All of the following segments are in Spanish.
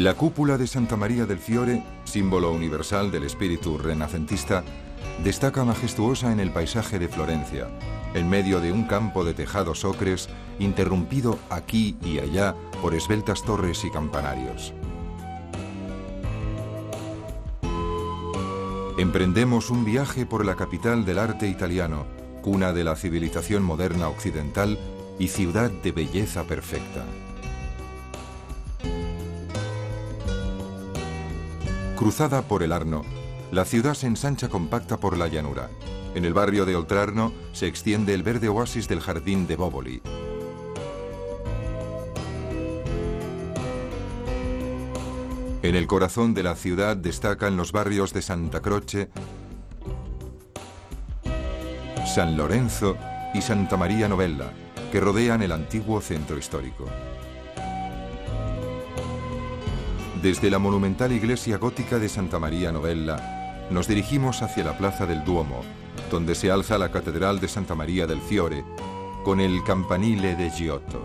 La cúpula de Santa María del Fiore, símbolo universal del espíritu renacentista, destaca majestuosa en el paisaje de Florencia, en medio de un campo de tejados ocres, interrumpido aquí y allá por esbeltas torres y campanarios. Emprendemos un viaje por la capital del arte italiano, cuna de la civilización moderna occidental y ciudad de belleza perfecta. Cruzada por el Arno, la ciudad se ensancha compacta por la llanura. En el barrio de Oltrarno se extiende el verde oasis del jardín de Boboli. En el corazón de la ciudad destacan los barrios de Santa Croce, San Lorenzo y Santa María Novella, que rodean el antiguo centro histórico. Desde la monumental iglesia gótica de Santa María Novella, nos dirigimos hacia la plaza del Duomo, donde se alza la catedral de Santa María del Fiore, con el campanile de Giotto.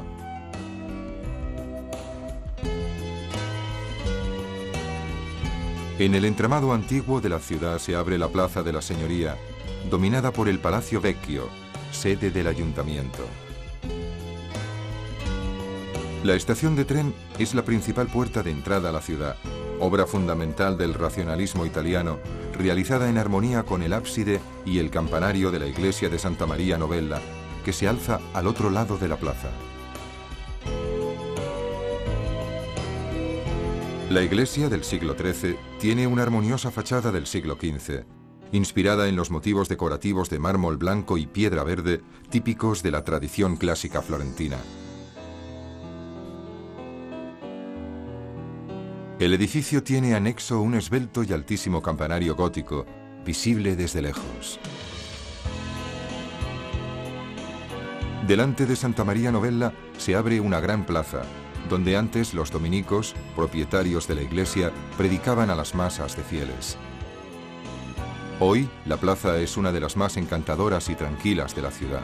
En el entramado antiguo de la ciudad se abre la Plaza de la Señoría, dominada por el Palacio Vecchio, sede del ayuntamiento. La estación de tren es la principal puerta de entrada a la ciudad, obra fundamental del racionalismo italiano, realizada en armonía con el ábside y el campanario de la iglesia de Santa María Novella, que se alza al otro lado de la plaza. La iglesia del siglo XIII tiene una armoniosa fachada del siglo XV, inspirada en los motivos decorativos de mármol blanco y piedra verde típicos de la tradición clásica florentina. El edificio tiene anexo un esbelto y altísimo campanario gótico, visible desde lejos. Delante de Santa María Novella se abre una gran plaza, donde antes los dominicos, propietarios de la iglesia, predicaban a las masas de fieles. Hoy, la plaza es una de las más encantadoras y tranquilas de la ciudad.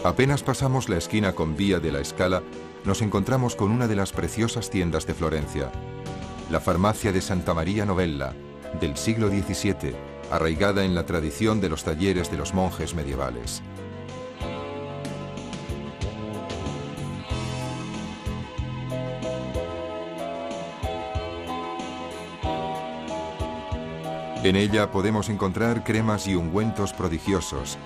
Apenas pasamos la esquina con Vía de la Scala, nos encontramos con una de las preciosas tiendas de Florencia, la farmacia de Santa María Novella, del siglo XVII, arraigada en la tradición de los talleres de los monjes medievales. En ella podemos encontrar cremas y ungüentos prodigiosos,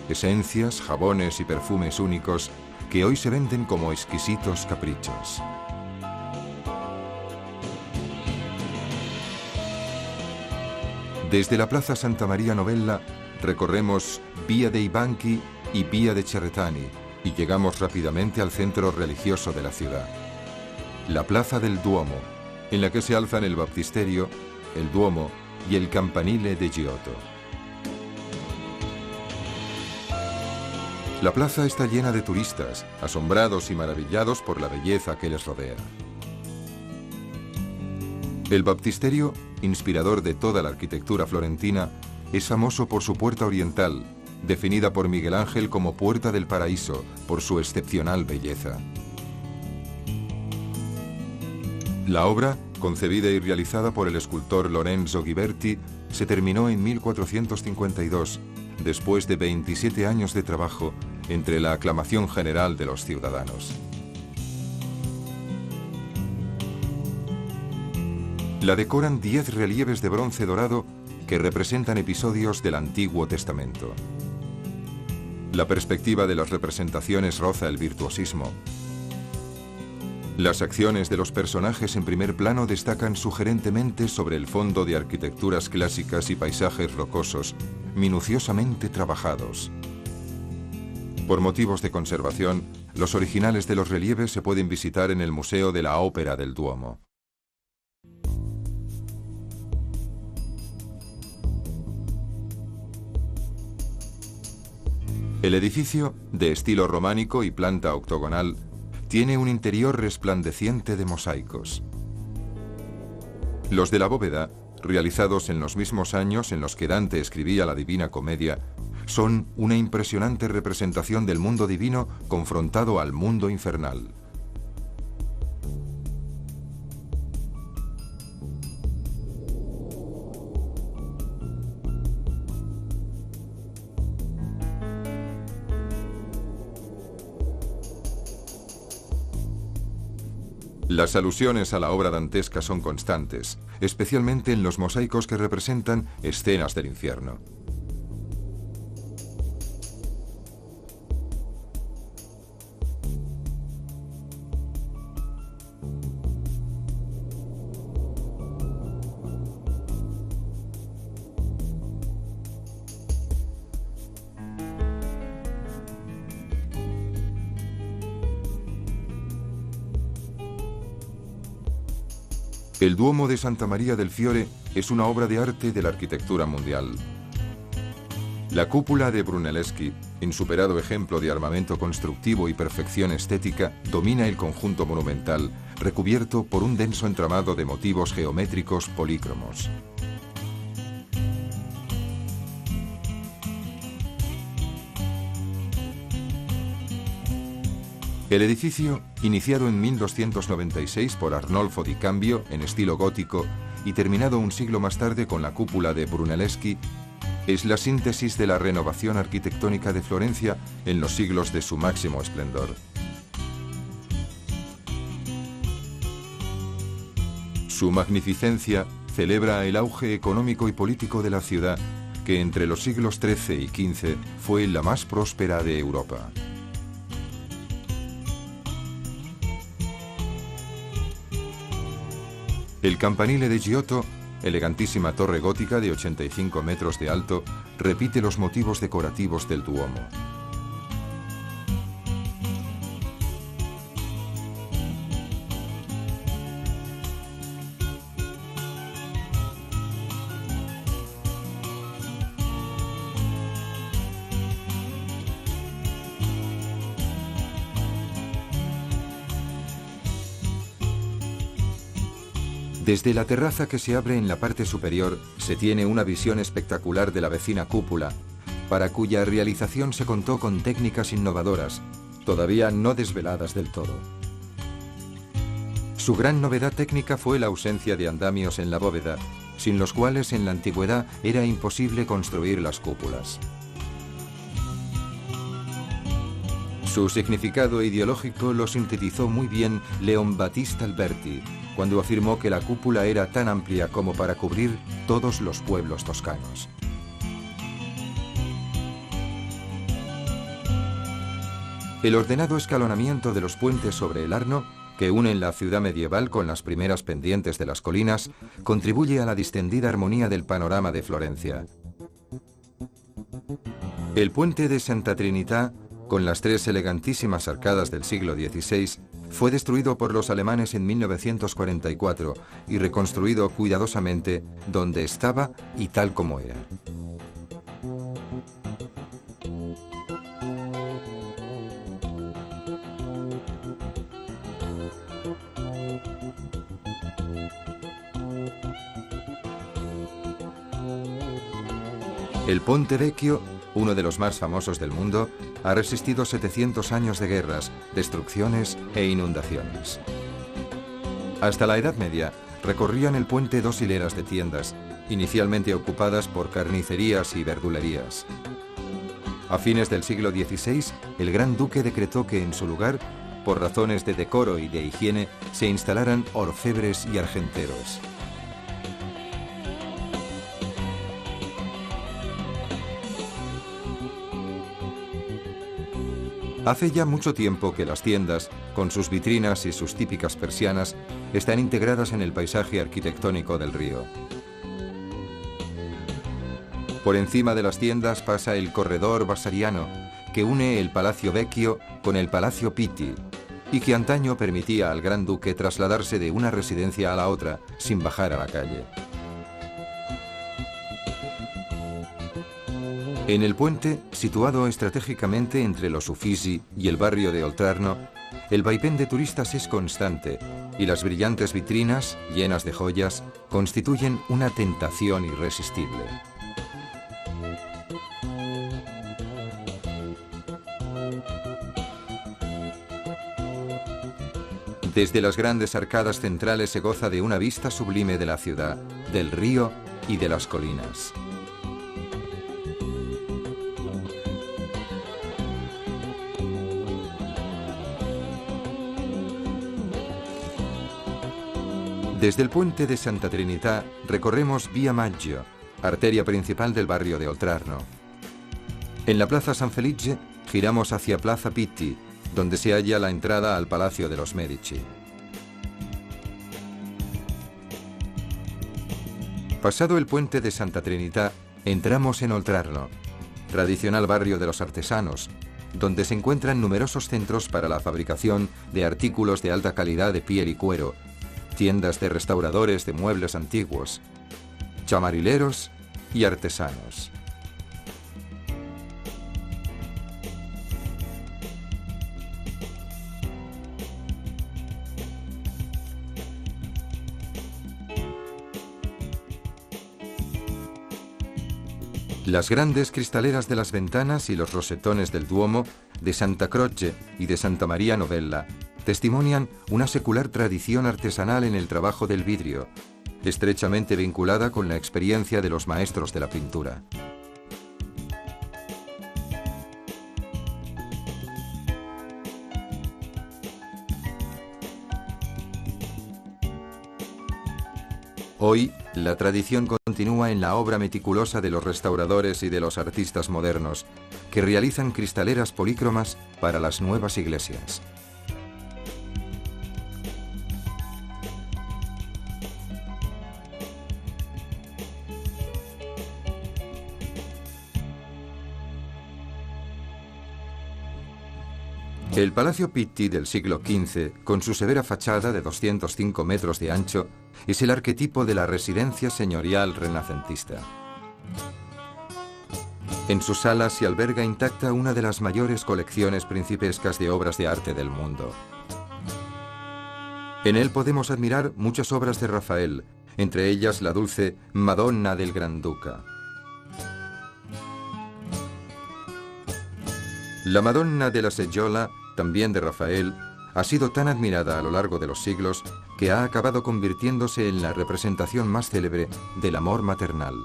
esencias, jabones y perfumes únicos que hoy se venden como exquisitos caprichos. Desde la Plaza Santa María Novella recorremos Vía dei Banchi y Vía de Cerretani y llegamos rápidamente al centro religioso de la ciudad, la Plaza del Duomo, en la que se alzan el baptisterio, el Duomo y el campanile de Giotto. La plaza está llena de turistas, asombrados y maravillados por la belleza que les rodea. El baptisterio, inspirador de toda la arquitectura florentina, es famoso por su puerta oriental, definida por Miguel Ángel como Puerta del Paraíso, por su excepcional belleza. La obra, concebida y realizada por el escultor Lorenzo Ghiberti, se terminó en 1452, después de 27 años de trabajo entre la aclamación general de los ciudadanos. La decoran 10 relieves de bronce dorado que representan episodios del Antiguo Testamento. La perspectiva de las representaciones roza el virtuosismo. Las acciones de los personajes en primer plano destacan sugerentemente sobre el fondo de arquitecturas clásicas y paisajes rocosos, minuciosamente trabajados. Por motivos de conservación, los originales de los relieves se pueden visitar en el Museo de la Ópera del Duomo. El edificio, de estilo románico y planta octogonal, tiene un interior resplandeciente de mosaicos. Los de la bóveda realizados en los mismos años en los que Dante escribía la Divina Comedia, son una impresionante representación del mundo divino confrontado al mundo infernal. Las alusiones a la obra dantesca son constantes, especialmente en los mosaicos que representan escenas del infierno. El Duomo de Santa María del Fiore es una obra de arte de la arquitectura mundial. La cúpula de Brunelleschi, insuperado ejemplo de armamento constructivo y perfección estética, domina el conjunto monumental, recubierto por un denso entramado de motivos geométricos polícromos. El edificio, iniciado en 1296 por Arnolfo di Cambio en estilo gótico y terminado un siglo más tarde con la cúpula de Brunelleschi, es la síntesis de la renovación arquitectónica de Florencia en los siglos de su máximo esplendor. Su magnificencia celebra el auge económico y político de la ciudad, que entre los siglos XIII y XV fue la más próspera de Europa. El campanile de Giotto, elegantísima torre gótica de 85 metros de alto, repite los motivos decorativos del Duomo. Desde la terraza que se abre en la parte superior se tiene una visión espectacular de la vecina cúpula, para cuya realización se contó con técnicas innovadoras, todavía no desveladas del todo. Su gran novedad técnica fue la ausencia de andamios en la bóveda, sin los cuales en la antigüedad era imposible construir las cúpulas. Su significado ideológico lo sintetizó muy bien Leon Battista Alberti, cuando afirmó que la cúpula era tan amplia como para cubrir todos los pueblos toscanos. El ordenado escalonamiento de los puentes sobre el Arno, que unen la ciudad medieval con las primeras pendientes de las colinas, contribuye a la distendida armonía del panorama de Florencia. El puente de Santa Trinità, con las tres elegantísimas arcadas del siglo XVI, fue destruido por los alemanes en 1944 y reconstruido cuidadosamente donde estaba y tal como era. El Ponte Vecchio, uno de los más famosos del mundo, ha resistido 700 años de guerras, destrucciones e inundaciones. Hasta la Edad Media, recorrían el puente dos hileras de tiendas, inicialmente ocupadas por carnicerías y verdulerías. A fines del siglo XVI, el Gran Duque decretó que en su lugar, por razones de decoro y de higiene, se instalaran orfebres y argenteros. Hace ya mucho tiempo que las tiendas, con sus vitrinas y sus típicas persianas, están integradas en el paisaje arquitectónico del río. Por encima de las tiendas pasa el corredor Vasariano, que une el Palacio Vecchio con el Palacio Pitti, y que antaño permitía al Gran Duque trasladarse de una residencia a la otra sin bajar a la calle. En el puente, situado estratégicamente entre los Uffizi y el barrio de Oltrarno, el vaivén de turistas es constante y las brillantes vitrinas, llenas de joyas, constituyen una tentación irresistible. Desde las grandes arcadas centrales se goza de una vista sublime de la ciudad, del río y de las colinas. Desde el puente de Santa Trinità recorremos Via Maggio, arteria principal del barrio de Oltrarno. En la Plaza San Felice giramos hacia Plaza Pitti, donde se halla la entrada al Palacio de los Medici. Pasado el puente de Santa Trinità, entramos en Oltrarno, tradicional barrio de los artesanos, donde se encuentran numerosos centros para la fabricación de artículos de alta calidad de piel y cuero, tiendas de restauradores de muebles antiguos, chamarileros y artesanos. Las grandes cristaleras de las ventanas y los rosetones del Duomo, de Santa Croce y de Santa María Novella, testimonian una secular tradición artesanal en el trabajo del vidrio, estrechamente vinculada con la experiencia de los maestros de la pintura. Hoy, la tradición continúa en la obra meticulosa de los restauradores y de los artistas modernos, que realizan cristaleras polícromas para las nuevas iglesias. El Palacio Pitti del siglo XV, con su severa fachada de 205 metros de ancho, es el arquetipo de la residencia señorial renacentista. En sus salas se alberga intacta una de las mayores colecciones principescas de obras de arte del mundo. En él podemos admirar muchas obras de Rafael, entre ellas la dulce Madonna del Granduca. La Madonna de la Seggiola, también de Rafael, ha sido tan admirada a lo largo de los siglos que ha acabado convirtiéndose en la representación más célebre del amor maternal.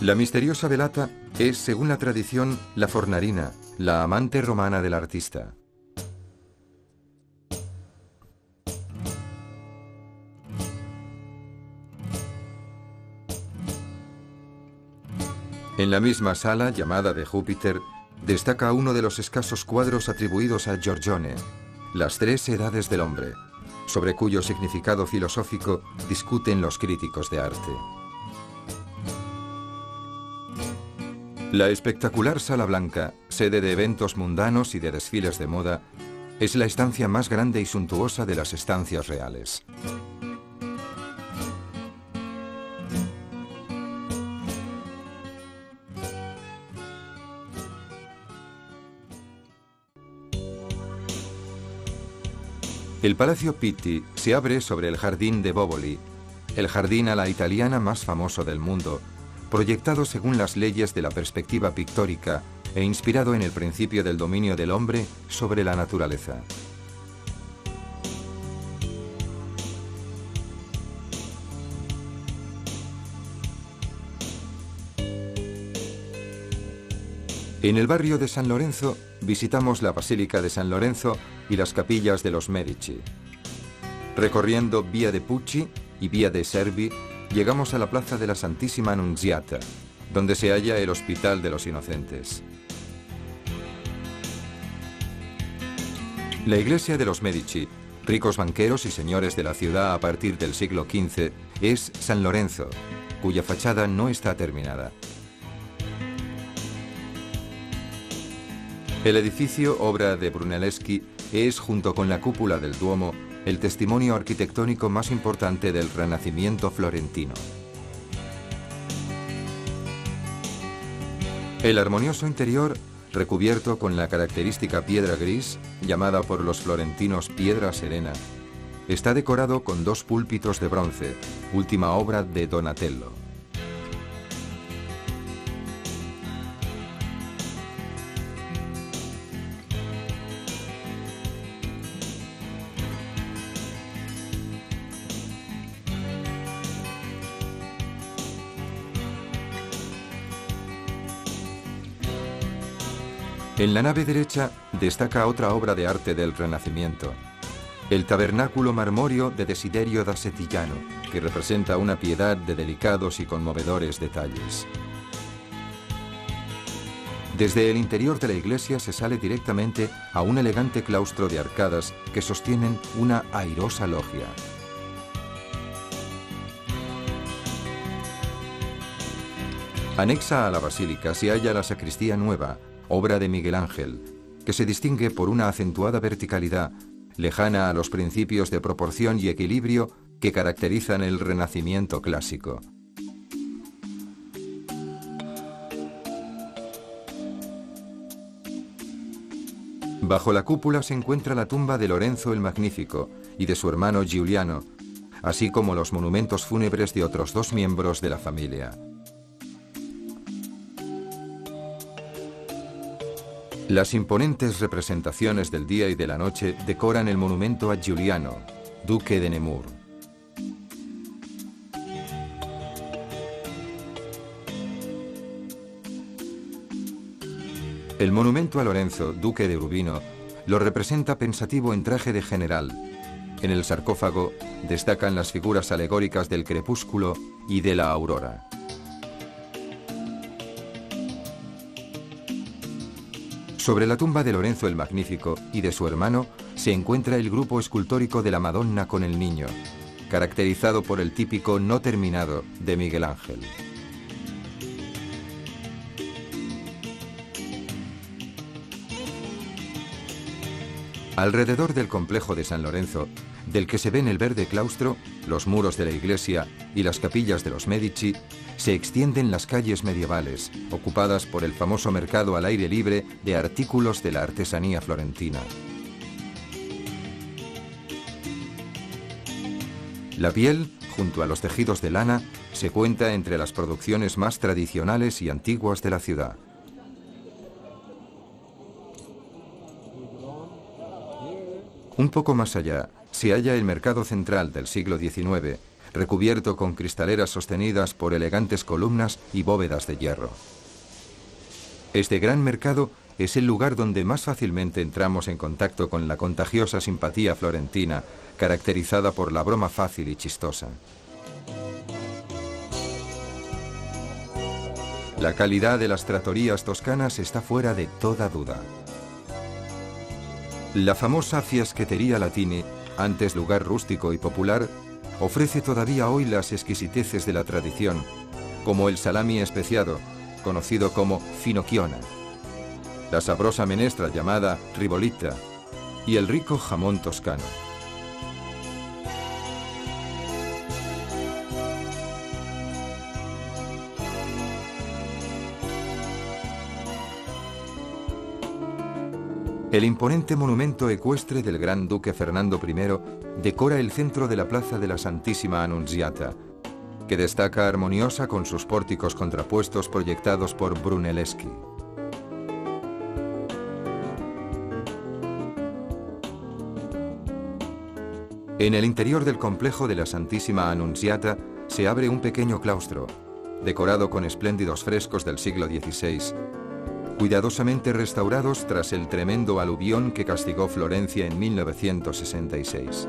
La misteriosa Velata es, según la tradición, la Fornarina, la amante romana del artista. En la misma sala, llamada de Júpiter, destaca uno de los escasos cuadros atribuidos a Giorgione, Las tres edades del hombre, sobre cuyo significado filosófico discuten los críticos de arte. La espectacular Sala Blanca, sede de eventos mundanos y de desfiles de moda, es la estancia más grande y suntuosa de las estancias reales. El Palacio Pitti se abre sobre el Jardín de Boboli, el jardín a la italiana más famoso del mundo, proyectado según las leyes de la perspectiva pictórica e inspirado en el principio del dominio del hombre sobre la naturaleza. En el barrio de San Lorenzo visitamos la Basílica de San Lorenzo y las capillas de los Medici. Recorriendo Via de Pucci y Via de Servi, llegamos a la Plaza de la Santísima Annunziata, donde se halla el Hospital de los Inocentes. La iglesia de los Medici, ricos banqueros y señores de la ciudad a partir del siglo XV, es San Lorenzo, cuya fachada no está terminada. El edificio, obra de Brunelleschi, es, junto con la cúpula del Duomo, el testimonio arquitectónico más importante del Renacimiento florentino. El armonioso interior, recubierto con la característica piedra gris, llamada por los florentinos piedra serena, está decorado con 2 púlpitos de bronce, última obra de Donatello. En la nave derecha destaca otra obra de arte del Renacimiento, el tabernáculo marmóreo de Desiderio da Settigliano, que representa una piedad de delicados y conmovedores detalles. Desde el interior de la iglesia se sale directamente a un elegante claustro de arcadas que sostienen una airosa loggia. Anexa a la basílica se halla la sacristía nueva, obra de Miguel Ángel, que se distingue por una acentuada verticalidad, lejana a los principios de proporción y equilibrio que caracterizan el Renacimiento clásico. Bajo la cúpula se encuentra la tumba de Lorenzo el Magnífico y de su hermano Giuliano, así como los monumentos fúnebres de otros 2 miembros de la familia. Las imponentes representaciones del día y de la noche decoran el monumento a Giuliano, duque de Nemur. El monumento a Lorenzo, duque de Urbino, lo representa pensativo en traje de general. En el sarcófago destacan las figuras alegóricas del crepúsculo y de la aurora. Sobre la tumba de Lorenzo el Magnífico y de su hermano se encuentra el grupo escultórico de la Madonna con el Niño, caracterizado por el típico no terminado de Miguel Ángel. Alrededor del complejo de San Lorenzo, del que se ven el verde claustro, los muros de la iglesia y las capillas de los Medici, se extienden las calles medievales, ocupadas por el famoso mercado al aire libre de artículos de la artesanía florentina. La piel, junto a los tejidos de lana, se cuenta entre las producciones más tradicionales y antiguas de la ciudad. Un poco más allá se halla el mercado central del siglo XIX, recubierto con cristaleras sostenidas por elegantes columnas y bóvedas de hierro. Este gran mercado es el lugar donde más fácilmente entramos en contacto con la contagiosa simpatía florentina, caracterizada por la broma fácil y chistosa. La calidad de las trattorías toscanas está fuera de toda duda. La famosa Fiaschetteria Latini, antes lugar rústico y popular, ofrece todavía hoy las exquisiteces de la tradición, como el salami especiado, conocido como finocchiona, la sabrosa menestra llamada ribollita y el rico jamón toscano. El imponente monumento ecuestre del gran duque Fernando I decora el centro de la plaza de la Santísima Annunziata, que destaca armoniosa con sus pórticos contrapuestos proyectados por Brunelleschi. En el interior del complejo de la Santísima Annunziata se abre un pequeño claustro, decorado con espléndidos frescos del siglo XVI, cuidadosamente restaurados tras el tremendo aluvión que castigó Florencia en 1966.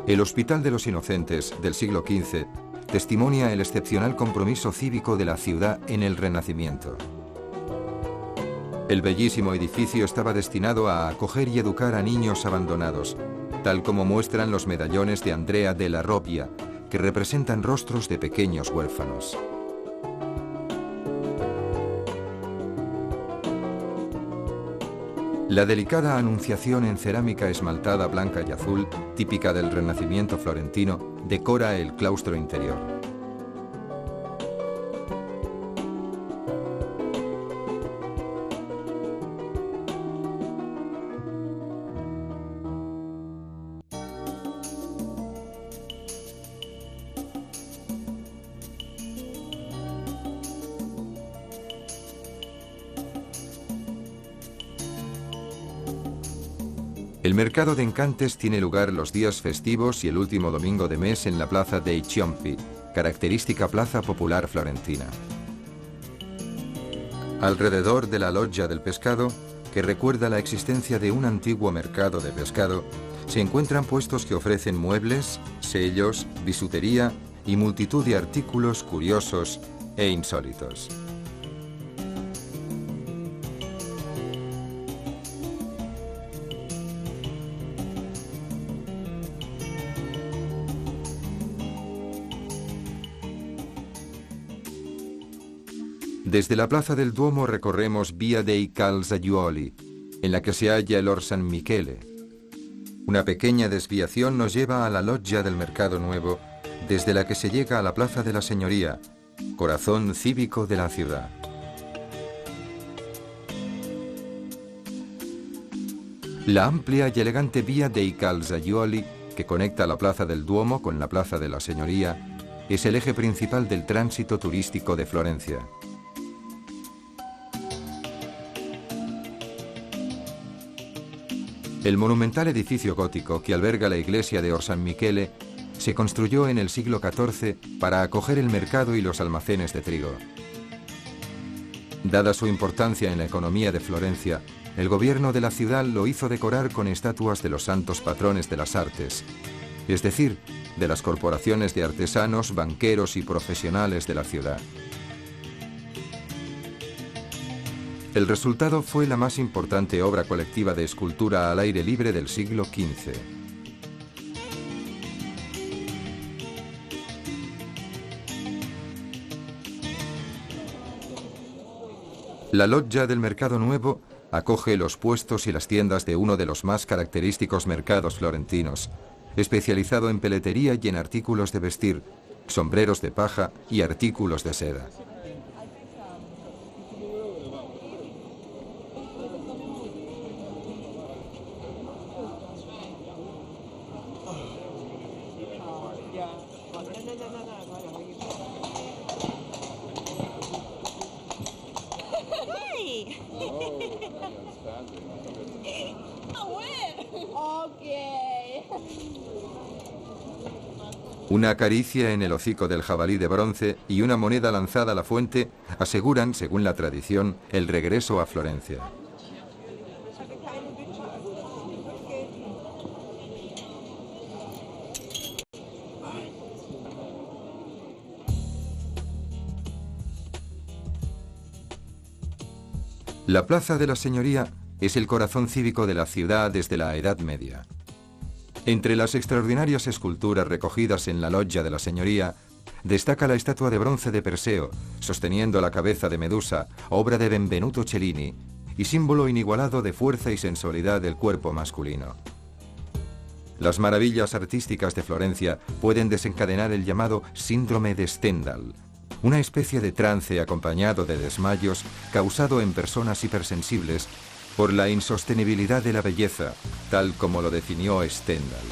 El Hospital de los Inocentes del siglo XV testimonia el excepcional compromiso cívico de la ciudad en el Renacimiento. El bellísimo edificio estaba destinado a acoger y educar a niños abandonados, tal como muestran los medallones de Andrea della Robbia, que representan rostros de pequeños huérfanos. La delicada anunciación en cerámica esmaltada blanca y azul, típica del Renacimiento florentino, decora el claustro interior. El mercado de encantes tiene lugar los días festivos y el último domingo de mes en la Plaza dei Ciompi, característica plaza popular florentina. Alrededor de la Loggia del Pescado, que recuerda la existencia de un antiguo mercado de pescado, se encuentran puestos que ofrecen muebles, sellos, bisutería y multitud de artículos curiosos e insólitos. Desde la plaza del Duomo recorremos Via dei Calzaiuoli, en la que se halla el Or San Michele. Una pequeña desviación nos lleva a la Loggia del Mercado Nuevo, desde la que se llega a la Plaza de la Señoría, corazón cívico de la ciudad. La amplia y elegante Via dei Calzaiuoli, que conecta la Plaza del Duomo con la Plaza de la Señoría, es el eje principal del tránsito turístico de Florencia. El monumental edificio gótico que alberga la iglesia de Or San Michele se construyó en el siglo XIV para acoger el mercado y los almacenes de trigo. Dada su importancia en la economía de Florencia, el gobierno de la ciudad lo hizo decorar con estatuas de los santos patrones de las artes, es decir, de las corporaciones de artesanos, banqueros y profesionales de la ciudad. El resultado fue la más importante obra colectiva de escultura al aire libre del siglo XV. La Loggia del Mercado Nuevo acoge los puestos y las tiendas de uno de los más característicos mercados florentinos, especializado en peletería y en artículos de vestir, sombreros de paja y artículos de seda. Una caricia en el hocico del jabalí de bronce y una moneda lanzada a la fuente aseguran, según la tradición, el regreso a Florencia. La Plaza de la Señoría es el corazón cívico de la ciudad desde la Edad Media. Entre las extraordinarias esculturas recogidas en la Loggia de la Señoría, destaca la estatua de bronce de Perseo, sosteniendo la cabeza de Medusa, obra de Benvenuto Cellini, y símbolo inigualado de fuerza y sensualidad del cuerpo masculino. Las maravillas artísticas de Florencia pueden desencadenar el llamado síndrome de Stendhal, una especie de trance acompañado de desmayos causado en personas hipersensibles por la insostenibilidad de la belleza, tal como lo definió Stendhal.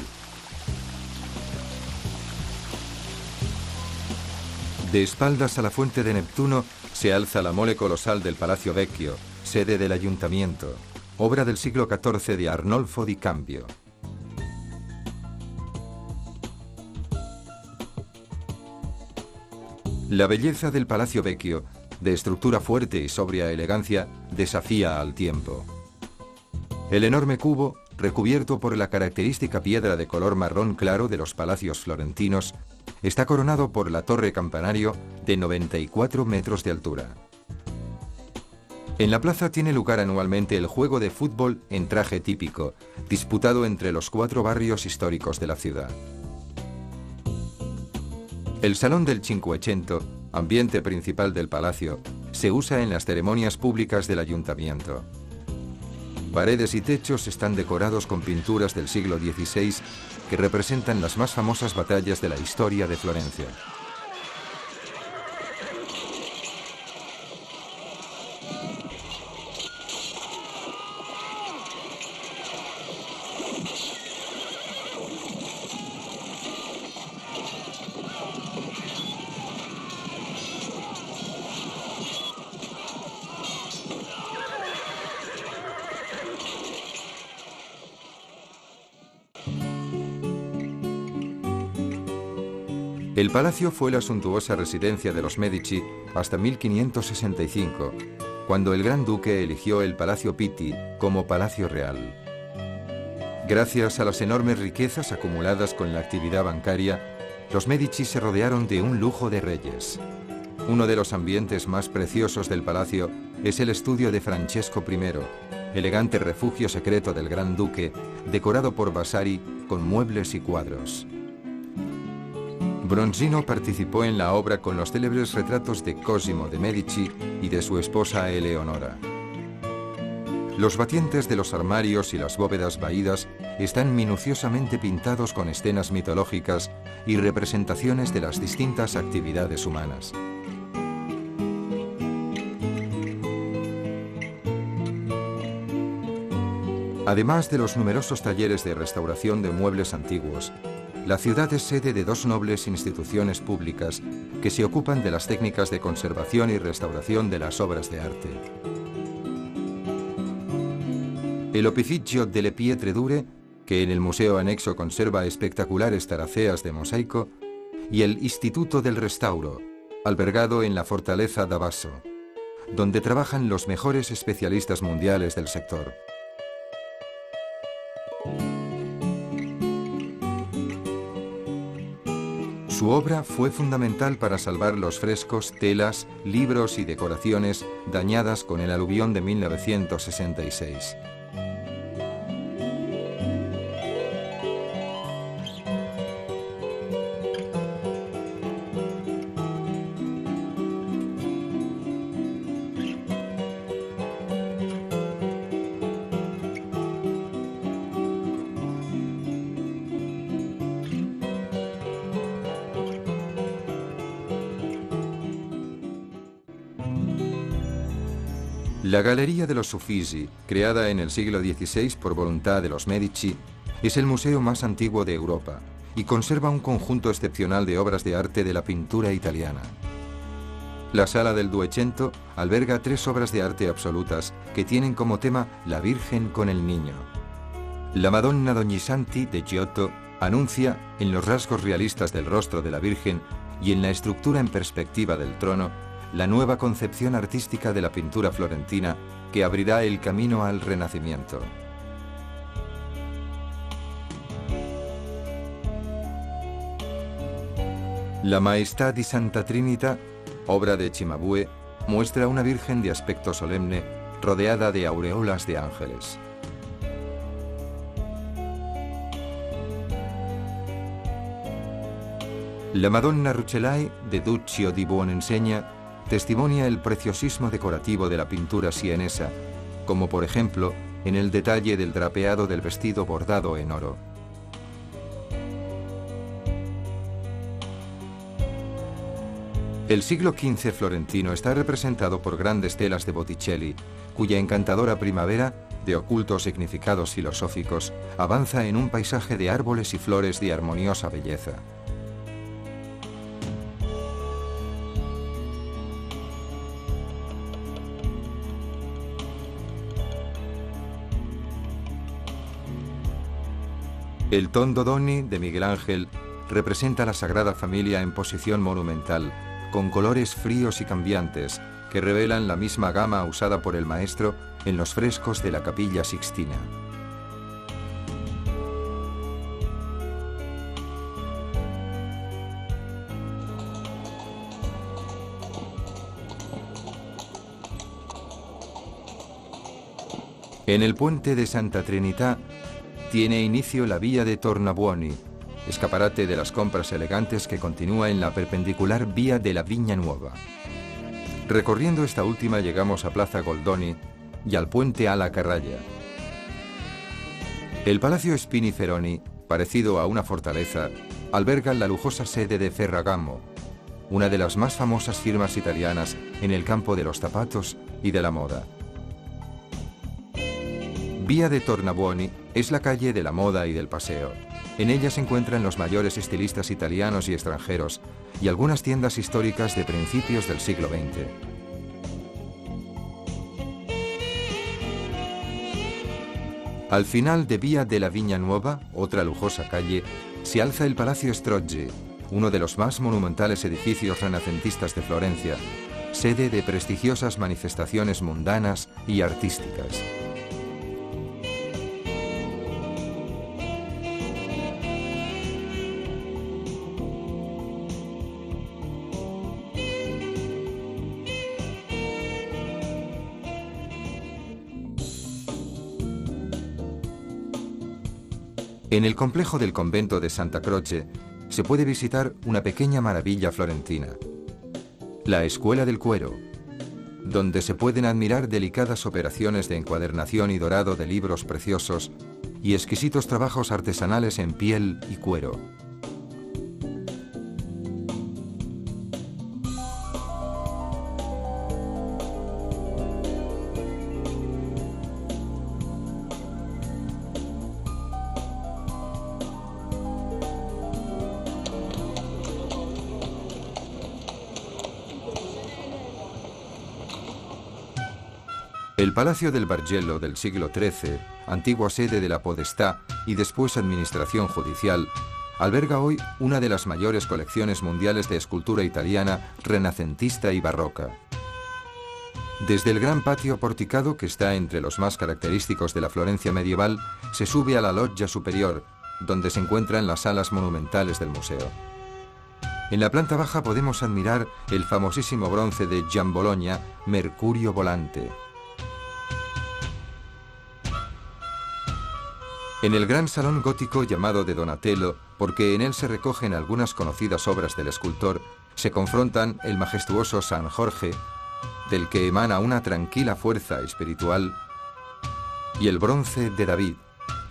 De espaldas a la fuente de Neptuno se alza la mole colosal del Palacio Vecchio, sede del ayuntamiento, obra del siglo XIV de Arnolfo di Cambio. La belleza del Palacio Vecchio, de estructura fuerte y sobria elegancia, desafía al tiempo. El enorme cubo, recubierto por la característica piedra de color marrón claro de los palacios florentinos, está coronado por la torre campanario de 94 metros de altura. En la plaza tiene lugar anualmente el juego de fútbol en traje típico, disputado entre los 4 barrios históricos de la ciudad. El Salón del Cinquecento, ambiente principal del palacio, se usa en las ceremonias públicas del ayuntamiento. Paredes y techos están decorados con pinturas del siglo XVI que representan las más famosas batallas de la historia de Florencia. El palacio fue la suntuosa residencia de los Medici hasta 1565, cuando el Gran Duque eligió el Palacio Pitti como palacio real. Gracias a las enormes riquezas acumuladas con la actividad bancaria, los Medici se rodearon de un lujo de reyes. Uno de los ambientes más preciosos del palacio es el estudio de Francesco I, elegante refugio secreto del Gran Duque, decorado por Vasari con muebles y cuadros. Bronzino participó en la obra con los célebres retratos de Cosimo de Medici y de su esposa Eleonora. Los batientes de los armarios y las bóvedas vaídas están minuciosamente pintados con escenas mitológicas y representaciones de las distintas actividades humanas. Además de los numerosos talleres de restauración de muebles antiguos, la ciudad es sede de 2 nobles instituciones públicas que se ocupan de las técnicas de conservación y restauración de las obras de arte. El Opificio delle Pietre Dure, que en el museo anexo conserva espectaculares taraceas de mosaico, y el Instituto del Restauro, albergado en la Fortaleza d'Abasso, donde trabajan los mejores especialistas mundiales del sector. Su obra fue fundamental para salvar los frescos, telas, libros y decoraciones dañadas con el aluvión de 1966. La Galería de los Uffizi, creada en el siglo XVI por voluntad de los Medici, es el museo más antiguo de Europa y conserva un conjunto excepcional de obras de arte de la pintura italiana. La Sala del Duecento alberga 3 obras de arte absolutas que tienen como tema la Virgen con el Niño. La Madonna d'Ognissanti de Giotto anuncia, en los rasgos realistas del rostro de la Virgen y en la estructura en perspectiva del trono, la nueva concepción artística de la pintura florentina que abrirá el camino al Renacimiento. La Maestà di Santa Trinita, obra de Cimabue, muestra una Virgen de aspecto solemne rodeada de aureolas de ángeles. La Madonna Rucellai de Duccio di Buoninsegna testimonia el preciosismo decorativo de la pintura sienesa, como por ejemplo en el detalle del drapeado del vestido bordado en oro. El siglo XV florentino está representado por grandes telas de Botticelli, cuya encantadora primavera, de ocultos significados filosóficos, avanza en un paisaje de árboles y flores de armoniosa belleza. El Tondo Doni de Miguel Ángel representa la Sagrada Familia en posición monumental, con colores fríos y cambiantes que revelan la misma gama usada por el maestro en los frescos de la Capilla Sixtina. En el puente de Santa Trinità tiene inicio la Vía de Tornabuoni, escaparate de las compras elegantes que continúa en la perpendicular Vía de la Vigna Nuova. Recorriendo esta última llegamos a Plaza Goldoni y al puente alla Carraglia. El Palacio Spiniferoni, parecido a una fortaleza, alberga la lujosa sede de Ferragamo, una de las más famosas firmas italianas en el campo de los zapatos y de la moda. Vía de Tornabuoni es la calle de la moda y del paseo. En ella se encuentran los mayores estilistas italianos y extranjeros y algunas tiendas históricas de principios del siglo XX. Al final de Vía de la Vigna Nuova, otra lujosa calle, se alza el Palacio Strozzi, uno de los más monumentales edificios renacentistas de Florencia, sede de prestigiosas manifestaciones mundanas y artísticas. En el complejo del convento de Santa Croce se puede visitar una pequeña maravilla florentina, la Escuela del Cuero, donde se pueden admirar delicadas operaciones de encuadernación y dorado de libros preciosos y exquisitos trabajos artesanales en piel y cuero. El Palacio del Bargello del siglo XIII, antigua sede de la Podestà y después administración judicial, alberga hoy una de las mayores colecciones mundiales de escultura italiana, renacentista y barroca. Desde el gran patio porticado, que está entre los más característicos de la Florencia medieval, se sube a la loggia superior, donde se encuentran las salas monumentales del museo. En la planta baja podemos admirar el famosísimo bronce de Giambologna, Mercurio Volante. En el gran salón gótico llamado de Donatello, porque en él se recogen algunas conocidas obras del escultor, se confrontan el majestuoso San Jorge, del que emana una tranquila fuerza espiritual, y el bronce de David,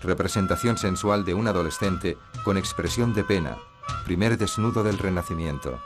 representación sensual de un adolescente con expresión de pena, primer desnudo del Renacimiento.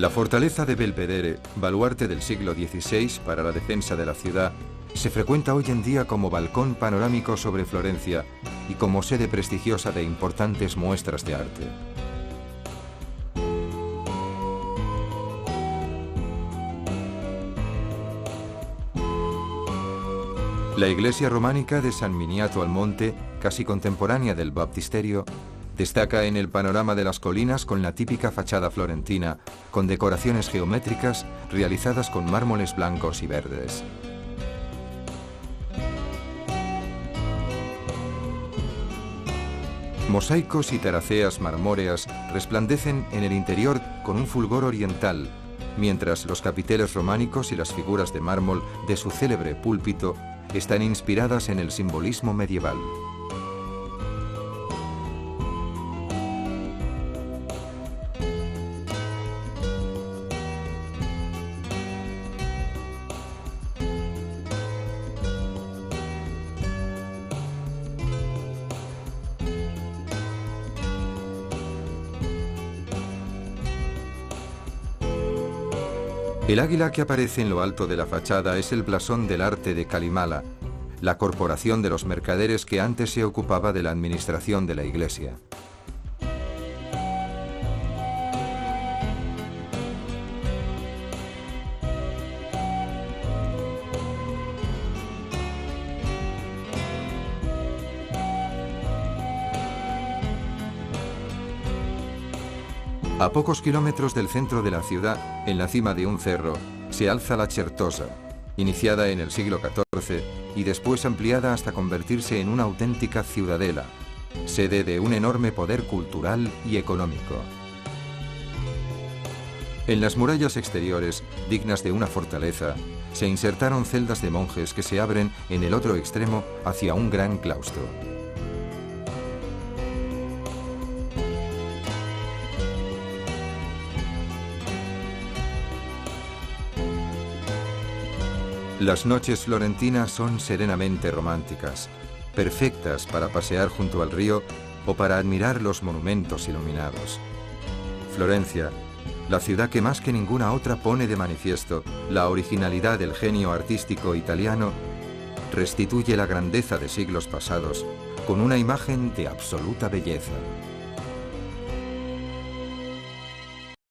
La fortaleza de Belvedere, baluarte del siglo XVI para la defensa de la ciudad, se frecuenta hoy en día como balcón panorámico sobre Florencia y como sede prestigiosa de importantes muestras de arte. La iglesia románica de San Miniato al Monte, casi contemporánea del baptisterio, destaca en el panorama de las colinas con la típica fachada florentina, con decoraciones geométricas realizadas con mármoles blancos y verdes. Mosaicos y taraceas marmóreas resplandecen en el interior con un fulgor oriental, mientras los capiteles románicos y las figuras de mármol de su célebre púlpito están inspiradas en el simbolismo medieval. El águila que aparece en lo alto de la fachada es el blasón del arte de Calimala, la corporación de los mercaderes que antes se ocupaba de la administración de la iglesia. A pocos kilómetros del centro de la ciudad, en la cima de un cerro, se alza la Certosa, iniciada en el siglo XIV y después ampliada hasta convertirse en una auténtica ciudadela, sede de un enorme poder cultural y económico. En las murallas exteriores, dignas de una fortaleza, se insertaron celdas de monjes que se abren en el otro extremo hacia un gran claustro. Las noches florentinas son serenamente románticas, perfectas para pasear junto al río o para admirar los monumentos iluminados. Florencia, la ciudad que más que ninguna otra pone de manifiesto la originalidad del genio artístico italiano, restituye la grandeza de siglos pasados con una imagen de absoluta belleza.